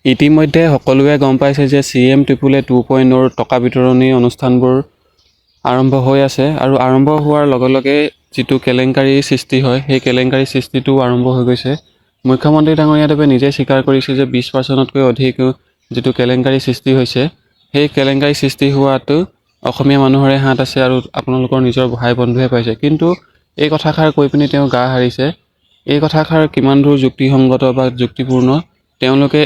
ইতিমধ্যে সকলোৱে গম পাইছে যে CM ত্ৰিপুলে 2.0 টকা বিতৰণী অনুষ্ঠানবোৰ আৰম্ভ হৈ আছে আৰু আৰম্ভ হোৱাৰ লগে লগে যিটো কেলেংকাৰী সৃষ্টি হয় সেই কেলেংকাৰী সৃষ্টিটো আৰম্ভ হৈ গৈছে। মুখ্যমন্ত্ৰী ডাঙৰীয়াদেৱে নিজে স্বীকাৰ কৰিছে যে 20%তকৈ অধিক যিটো কেলেংকাৰী সৃষ্টি হৈছে সেই কেলেংকাৰী সৃষ্টি হোৱাটো অসমীয়া মানুহৰে হাত আছে আৰু আপোনালোকৰ নিজৰ ভাই বন্ধুৱে পাইছে। কিন্তু এই কথাষাৰ কৈ পিনি তেওঁ গা হাৰিছে। এই কথাষাৰ কিমান দূৰ যুক্তিসংগত বা যুক্তিপূৰ্ণ তেওঁলোকে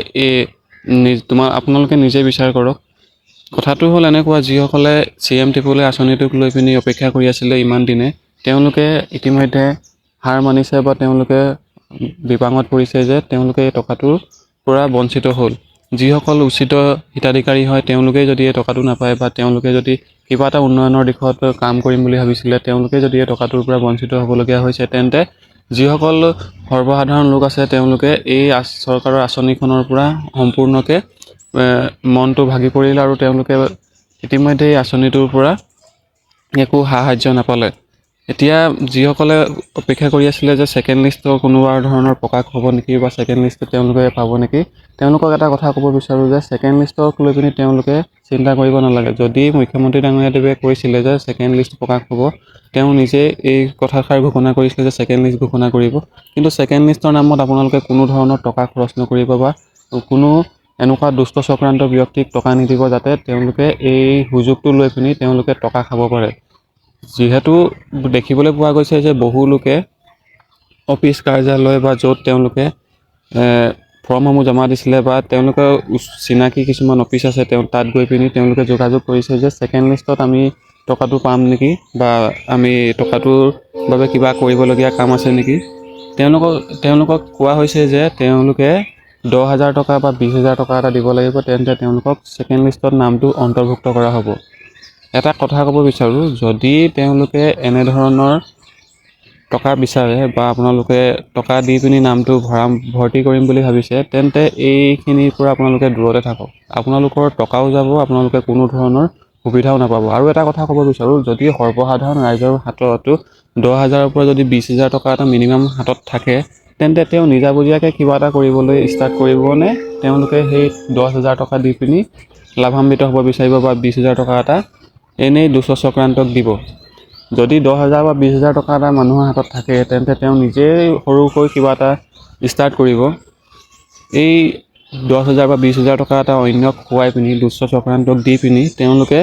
আপোনালোকে নিজে বিচাৰ কৰক। কথাটো হ'ল এনেকুৱা, যিসকলে CM ত্ৰিপুলে আঁচনিটোক লৈ পিনি অপেক্ষা কৰি আছিলে ইমান দিনে, তেওঁলোকে ইতিমধ্যে হাৰ মানিছে বা তেওঁলোকে বিপাঙত পৰিছে যে তেওঁলোকে এই টকাটোৰ পৰা বঞ্চিত হ'ল। যিসকল উচিত হিতাধিকাৰী হয় তেওঁলোকে যদি এই টকাটো নাপায় বা তেওঁলোকে যদি কিবা এটা উন্নয়নৰ দিশত কাম কৰিম বুলি ভাবিছিলে তেওঁলোকে যদি এই টকাটোৰ পৰা বঞ্চিত হ'বলগীয়া হৈছে, তেন্তে যিসকল সৰ্বসাধাৰণ লোক আছে তেওঁলোকে এই চৰকাৰৰ আঁচনিখনৰ পৰা সম্পূৰ্ণকৈ মনটো ভাগি পৰিল আৰু তেওঁলোকে ইতিমধ্যে এই আঁচনিটোৰ পৰা একো সাহায্য নাপালে। এতিয়া যিসকলে অপেক্ষা কৰি আছিলে যে ছেকেণ্ড লিষ্টৰ কোনোবা ধৰণৰ প্ৰকাশ হ'ব নেকি বা ছেকেণ্ড লিষ্টত তেওঁলোকে পাব নেকি, তেওঁলোকক এটা কথা ক'ব বিচাৰোঁ যে ছেকেণ্ড লিষ্টক লৈ পিনি তেওঁলোকে চিন্তা কৰিব নালাগে। যদি মুখ্যমন্ত্ৰী ডাঙৰীয়াদেৱে কৈছিলে যে ছেকেণ্ড লিষ্ট প্ৰকাশ হ'ব, তেওঁ নিজে এই কথাষাৰ ঘোষণা কৰিছিলে যে ছেকেণ্ড লিষ্ট ঘোষণা কৰিব। কিন্তু ছেকেণ্ড লিষ্টৰ নামত আপোনালোকে কোনো ধৰণৰ টকা খৰচ নকৰিব বা কোনো এনেকুৱা দুষ্ট চক্ৰান্ত ব্যক্তিক টকা নিদিব যাতে তেওঁলোকে এই সুযোগটো লৈ পিনি তেওঁলোকে টকা খাব পাৰে। যিহেতু দেখিবলৈ পোৱা গৈছে যে বহু লোকে অফিচ কাৰ্যালয় বা য'ত তেওঁলোকে ফৰ্মসমূহ জমা দিছিলে বা তেওঁলোকৰ চিনাকি কিছুমান অফিচ আছে তাত গৈ পিনি তেওঁলোকে যোগাযোগ কৰিছে যে ছেকেণ্ড লিষ্টত আমি টকাটো পাম নেকি বা আমি টকাটোৰ বাবে কিবা কৰিবলগীয়া কাম আছে নেকি। তেওঁলোকক কোৱা হৈছে যে তেওঁলোকে 10,000 টকা বা 20,000 টকা এটা দিব লাগিব, তেন্তে তেওঁলোকক ছেকেণ্ড লিষ্টত নামটো অন্তৰ্ভুক্ত কৰা হ'ব। এটা কথা ক'ব বিচাৰোঁ, যদি তেওঁলোকে এনেধৰণৰ টকা বিচাৰে বা আপোনালোকে টকা দি পিনি নামটো ভৰ্তি কৰিম বুলি ভাবিছে, তেন্তে এইখিনিৰ পৰা আপোনালোকে দূৰতে থাকক। আপোনালোকৰ টকাও যাব, আপোনালোকে কোনো ধৰণৰ সুবিধাও নাপাব। আৰু এটা কথা ক'ব বিচাৰোঁ, যদি সৰ্বসাধাৰণ ৰাইজৰ হাততো 10,000ৰ পৰা যদি 20,000 টকা এটা মিনিমাম হাতত থাকে, তেন্তে তেওঁ নিজাববীয়াকৈ কিবা এটা কৰিবলৈ ষ্টাৰ্ট কৰিবনে তেওঁলোকে সেই 10,000 টকা দি পিনি লাভান্বিত হ'ব বিচাৰিব বা 20,000 টকা এটা এনেই দুষ্ট চক্ৰান্তক দিব। যদি 10,000 বা 20,000 টকা এটা মানুহৰ হাতত থাকে, তেন্তে তেওঁ নিজেই সৰুকৈ কিবা এটা ষ্টাৰ্ট কৰিব। এই 10,000 বা 20,000 টকা এটা অন্যক খুৱাই পিনি দুষ্ট চক্ৰান্তক দি পিনি তেওঁলোকে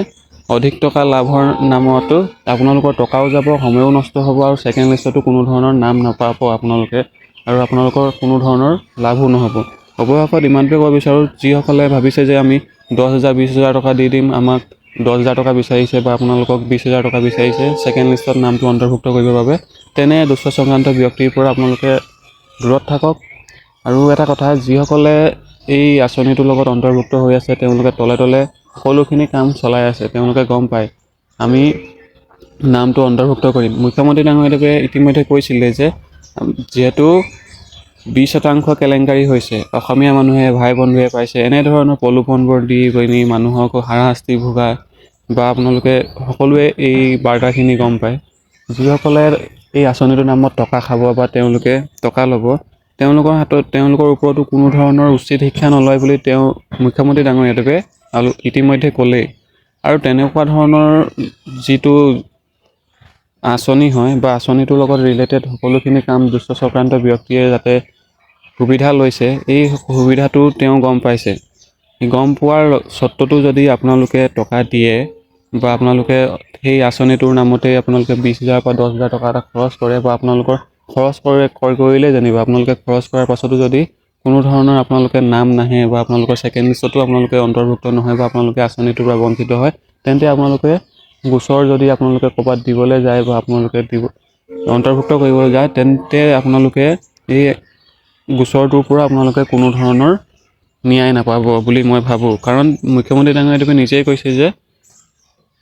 অধিক টকা লাভৰ নামতো আপোনালোকৰ টকাও যাব, সময়ো নষ্ট হ'ব আৰু ছেকেণ্ড লিষ্টতো কোনো ধৰণৰ নাম নাপাব আপোনালোকে আৰু আপোনালোকৰ কোনো ধৰণৰ লাভো নহ'ব। অৱশেষত ইমানটোৱে ক'ব বিচাৰোঁ, যিসকলে ভাবিছে যে আমি 10,000 20,000 টকা দি দিম, আমাক 10,000 টকা বিচাৰিছে বা আপোনালোকক 20,000 টকা বিচাৰিছে ছেকেণ্ড লিষ্টত নামটো অন্তৰ্ভুক্ত কৰিবৰ বাবে, তেনে দুষ্ট চক্ৰান্ত ব্যক্তিৰ পৰা আপোনালোকে দূৰত থাকক। আৰু এটা কথা, যিসকলে এই আঁচনিটোৰ লগত অন্তৰ্ভুক্ত হৈ আছে তেওঁলোকে তলে তলে সকলোখিনি কাম চলাই আছে, তেওঁলোকে গম পায় আমি নামটো অন্তৰ্ভুক্ত কৰিম। মুখ্যমন্ত্ৰী ডাঙৰীয়াদেৱে ইতিমধ্যে কৈছিলে যে যিহেতু 20% কেলেংকাৰী হৈছে, অসমীয়া মানুহে ভাই বন্ধুৱে পাইছে, এনেধৰণৰ প্ৰলোভনবোৰ দি পিনি মানুহক হাৰাশাস্তি ভোগায় বা আপোনালোকে সকলোৱে এই বাৰ্তাখিনি গম পায়। যিসকলে এই আঁচনিটোৰ নামত টকা খাব বা তেওঁলোকে টকা ল'ব, তেওঁলোকৰ ওপৰতো কোনো ধৰণৰ উচিত শিক্ষা নলয় বুলি মুখ্যমন্ত্ৰী ডাঙৰীয়াদেৱে ইতিমধ্যে ক'লেই। আৰু তেনেকুৱা ধৰণৰ যিটো আঁচনি হয় বা আঁচনিটোৰ লগত ৰিলেটেড সকলোখিনি কাম দুষ্ট চক্ৰান্ত ব্যক্তিয়ে যাতে সুবিধা লৈছে, এই সুবিধাটো তেওঁ গম পাইছে। গম পোৱাৰ স্বত্বতো যদি আপোনালোকে টকা দিয়ে বা আপোনালোকে সেই আঁচনিটোৰ নামতে আপোনালোকে 20,000 বা 10,000 টকা এটা খৰচ কৰে বা আপোনালোকৰ খৰচ কৰিলে যেনিবা আপোনালোকে খৰচ কৰাৰ পাছতো যদি কোনো ধৰণৰ আপোনালোকে নাম নাহে বা আপোনালোকৰ ছেকেণ্ড লিষ্টতো আপোনালোকে অন্তৰ্ভুক্ত নহয় বা আপোনালোকে আঁচনিটোৰ পৰা বঞ্চিত হয়, তেন্তে আপোনালোকে গোচৰ যদি আপোনালোকে ক'ৰবাত দিবলৈ যায় বা আপোনালোকে অন্তৰ্ভুক্ত কৰিবলৈ যায়, তেন্তে আপোনালোকে এই গোচৰটোৰ পৰা আপোনালোকে কোনো ধৰণৰ ন্যায় নাপাব বুলি মই ভাবোঁ। কাৰণ মুখ্যমন্ত্ৰী ডাঙৰীয়াদেৱে নিজেই কৈছে যে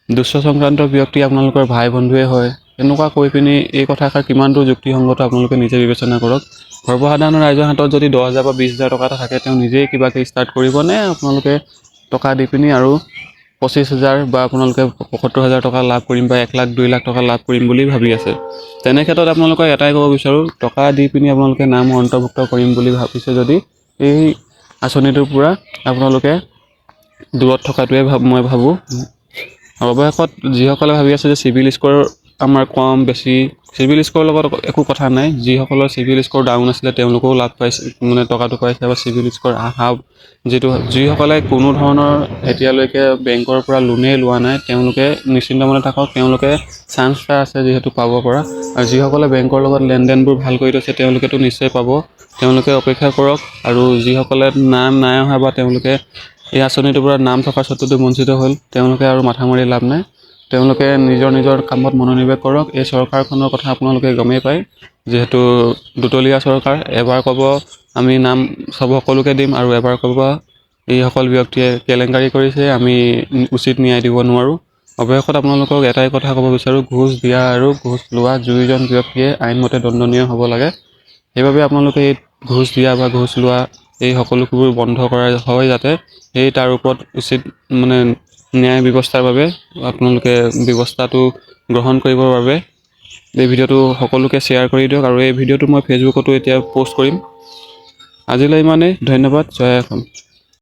দুষ্ট চক্ৰান্ত ব্যক্তি আপোনালোকৰ ভাই বন্ধুৱে হয়। এনেকুৱা কৈ পিনি এই কথাষাৰ কিমান দূৰ যুক্তিসংগত আপোনালোকে নিজে বিবেচনা কৰক। সৰ্বসাধাৰণ ৰাইজৰ হাতত যদি 10,000 বা 20,000 টকা এটা থাকে, তেওঁ নিজেই কিবাকৈ ষ্টাৰ্ট কৰিবনে আপোনালোকে টকা দি পিনি আৰু 25,000 বা আপোনালোকে 75,000 টকা লাভ কৰিম বা 1 লাখ 2 লাখ টকা লাভ কৰিম বুলি ভাবি আছে। তেনে ক্ষেত্ৰত আপোনালোকক এটাই ক'ব বিচাৰোঁ, টকা দি পিনি আপোনালোকে নাম অন্তৰ্ভুক্ত কৰিম বুলি ভাবিছে যদি এই আঁচনিটোৰ পৰা আপোনালোকে দূৰত থকাটোৱে মই ভাবোঁ। অৱশেষত যিসকলে ভাবি আছে যে চিভিল স্ক'ৰ আমাৰ কম বেছি, চিভিল স্ক'ৰৰ লগত একো কথা নাই। যিসকলৰ চিভিল স্ক'ৰ ডাউন আছিলে তেওঁলোকেও লাভ পাইছে, মানে টকাটো পাইছে, বা চিভিল স্ক'ৰ যিসকলে কোনো ধৰণৰ এতিয়ালৈকে বেংকৰ পৰা লোনেই লোৱা নাই তেওঁলোকে নিশ্চিন্ত মনে থাকক, তেওঁলোকে চান্স এটা আছে যিহেতু পাব পৰা। আৰু যিসকলে বেংকৰ লগত লেনদেনবোৰ ভাল কৰি থৈছে তেওঁলোকেতো নিশ্চয় পাব, তেওঁলোকে অপেক্ষা কৰক। আৰু যিসকলে নাম নাই অহা বা তেওঁলোকে এই আঁচনিটোৰ পৰা নাম থকা স্বত্বটো বঞ্চিত হ'ল, তেওঁলোকে আৰু মাথা মাৰি লাভ নাই। তেওঁলোকে নিজৰ কামত মনোনিৱেশ কৰক। এই চৰকাৰখনৰ কথা আপোনালোকে গমেই পায়, যিহেতু দুতলীয়া চৰকাৰ। এবাৰ ক'ব আমি নাম সকলোকে দিম, আৰু এবাৰ ক'ব এইসকল ব্যক্তিয়ে কেলেংকাৰী কৰিছে, আমি উচিত ন্যায় দিব নোৱাৰোঁ। অৱশেষত আপোনালোকক এটাই কথা ক'ব বিচাৰোঁ, ঘোচ দিয়া আৰু ঘোচ লোৱা দুয়োজন ব্যক্তিয়ে আইনমতে দণ্ডনীয় হ'ব লাগে। সেইবাবে আপোনালোকে এই ঘোচ দিয়া বা ঘোচ লোৱা এই সকলোবোৰ বন্ধ কৰা হয় যাতে, তাৰ ওপৰত উচিত মানে ন্যায় ব্যৱস্থাৰ বাবে আপোনালোকে ব্যৱস্থাটো গ্ৰহণ কৰিবৰ বাবে এই ভিডিঅ'টো সকলোকে শ্বেয়াৰ কৰি দিয়ক। আৰু এই ভিডিঅ'টো মই ফেচবুকতো এতিয়া প'ষ্ট কৰিম। আজিলৈ ইমানেই, ধন্যবাদ। জয় অসম।